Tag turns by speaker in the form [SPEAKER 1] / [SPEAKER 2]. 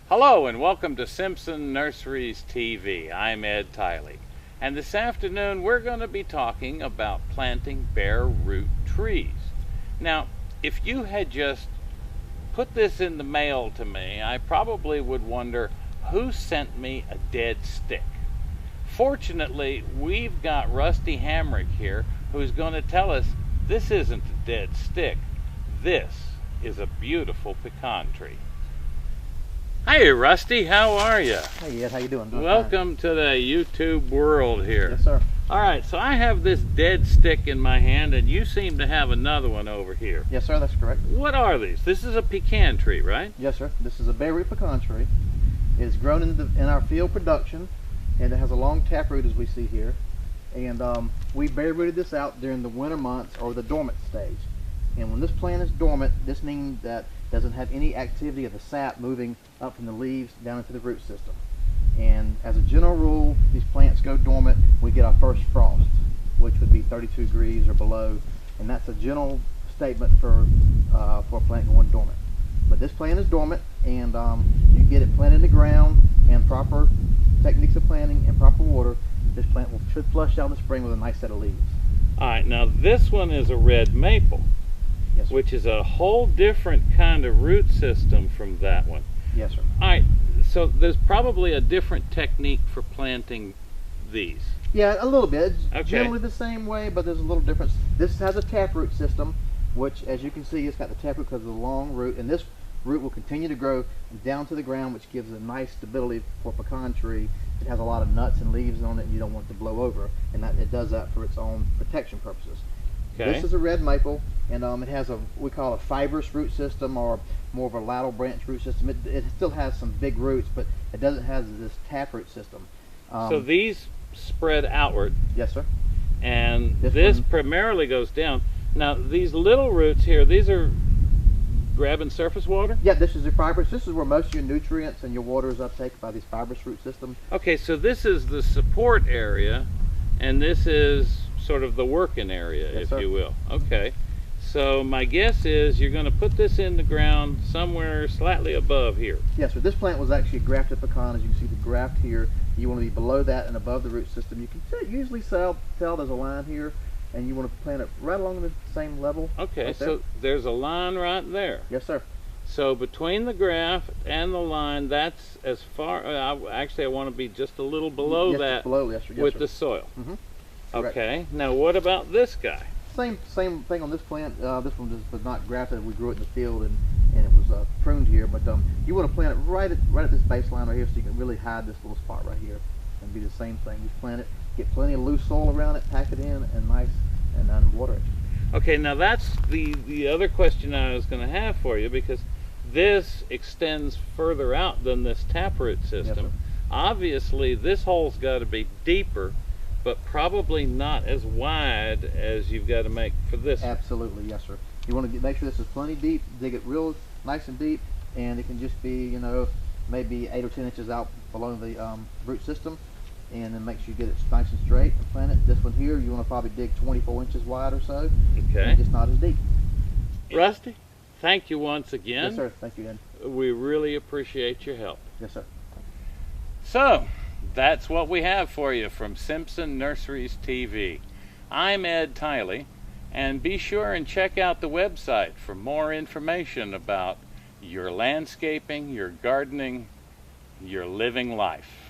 [SPEAKER 1] Hello and welcome to Simpson Nurseries TV. I'm Ed Tiley, and this afternoon we're going to be talking about planting bare root trees. Now, if you had just put this in the mail to me, I probably would wonder who sent me a dead stick. Fortunately, we've got Rusty Hamrick here who's going to tell us this isn't a dead stick. This is a beautiful pecan tree. Hey Rusty, how are you?
[SPEAKER 2] Hey Ed, how you doing?
[SPEAKER 1] Welcome to the YouTube world here.
[SPEAKER 2] Yes, sir.
[SPEAKER 1] Alright, so I have this dead stick in my hand and you seem to have another one over here.
[SPEAKER 2] Yes, sir, that's correct.
[SPEAKER 1] What are these? This is a pecan tree, right?
[SPEAKER 2] Yes, sir. This is a bare root pecan tree. It is grown in our field production, and it has a long taproot as we see here. And we bare rooted this out during the winter months or the dormant stage. And when this plant is dormant, this means that it doesn't have any activity of the sap moving up from the leaves down into the root system. And as a general rule, these plants go dormant, we get our first frost, which would be 32 degrees or below. And that's a general statement for a plant going dormant. But this plant is dormant, and you get it planted in the ground and proper techniques of planting and proper water, this plant should flush out in the spring with a nice set of leaves.
[SPEAKER 1] Alright, now this one is a red maple.
[SPEAKER 2] Yes, sir.
[SPEAKER 1] Which is a whole different kind of root system from that one.
[SPEAKER 2] Yes, sir.
[SPEAKER 1] Alright, so there's probably a different technique for planting these.
[SPEAKER 2] Yeah, a little bit. It's
[SPEAKER 1] okay.
[SPEAKER 2] Generally the same way, but there's a little difference. This has a taproot system, which, as you can see, it's got the taproot because of the long root, and this root will continue to grow down to the ground, which gives a nice stability for a pecan tree. It has a lot of nuts and leaves on it, and you don't want it to blow over, and that it does that for its own protection purposes. Okay. This is a red maple, and it has we call a fibrous root system, or more of a lateral branch root system. It still has some big roots, but it doesn't have this taproot system.
[SPEAKER 1] So these spread outward.
[SPEAKER 2] Yes, sir.
[SPEAKER 1] And this primarily goes down. Now these little roots here, these are grabbing surface water?
[SPEAKER 2] Yeah, this is the fibrous. This is where most of your nutrients and your water is uptaken by these fibrous root systems.
[SPEAKER 1] Okay, so this is the support area, and this is sort of the working area,
[SPEAKER 2] yes,
[SPEAKER 1] if
[SPEAKER 2] sir.
[SPEAKER 1] you will. Okay, so my guess is you're going to put this in the ground somewhere slightly above here.
[SPEAKER 2] Yes, sir. This plant was actually a grafted pecan. As you can see the graft here, you want to be below that and above the root system. You can usually tell there's a line here, and you want to plant it right along the same level.
[SPEAKER 1] Okay,
[SPEAKER 2] right
[SPEAKER 1] so there's a line right there.
[SPEAKER 2] Yes, sir. So
[SPEAKER 1] between the graft and the line, that's as far, actually I want to be just a little below that
[SPEAKER 2] below, yes, sir. Yes,
[SPEAKER 1] with
[SPEAKER 2] sir.
[SPEAKER 1] the soil.
[SPEAKER 2] Mm-hmm.
[SPEAKER 1] Okay, now what about this guy?
[SPEAKER 2] Same thing on this plant. This one was not grafted. We grew it in the field, and it was pruned here. But you want to plant it right at this baseline right here, so you can really hide this little spot right here, and be the same thing. Just plant it, get plenty of loose soil around it, pack it in, and nice, and then water it.
[SPEAKER 1] Okay, now that's the other question I was going to have for you, because this extends further out than this taproot system.
[SPEAKER 2] Yes,
[SPEAKER 1] obviously, this hole's got to be deeper, but probably not as wide as you've got to make for this.
[SPEAKER 2] Absolutely, yes, sir. You want to make sure this is plenty deep, dig it real nice and deep, and it can just be, maybe 8 or 10 inches out below the root system, and then make sure you get it nice and straight and plant it. This one here, you want to probably dig 24 inches wide or so.
[SPEAKER 1] Okay.
[SPEAKER 2] And just not as deep.
[SPEAKER 1] Rusty, thank you once again.
[SPEAKER 2] Yes, sir. Thank you, Ed.
[SPEAKER 1] We really appreciate your help.
[SPEAKER 2] Yes, sir.
[SPEAKER 1] So, that's what we have for you from Simpson Nurseries TV. I'm Ed Tiley, and be sure and check out the website for more information about your landscaping, your gardening, your living life.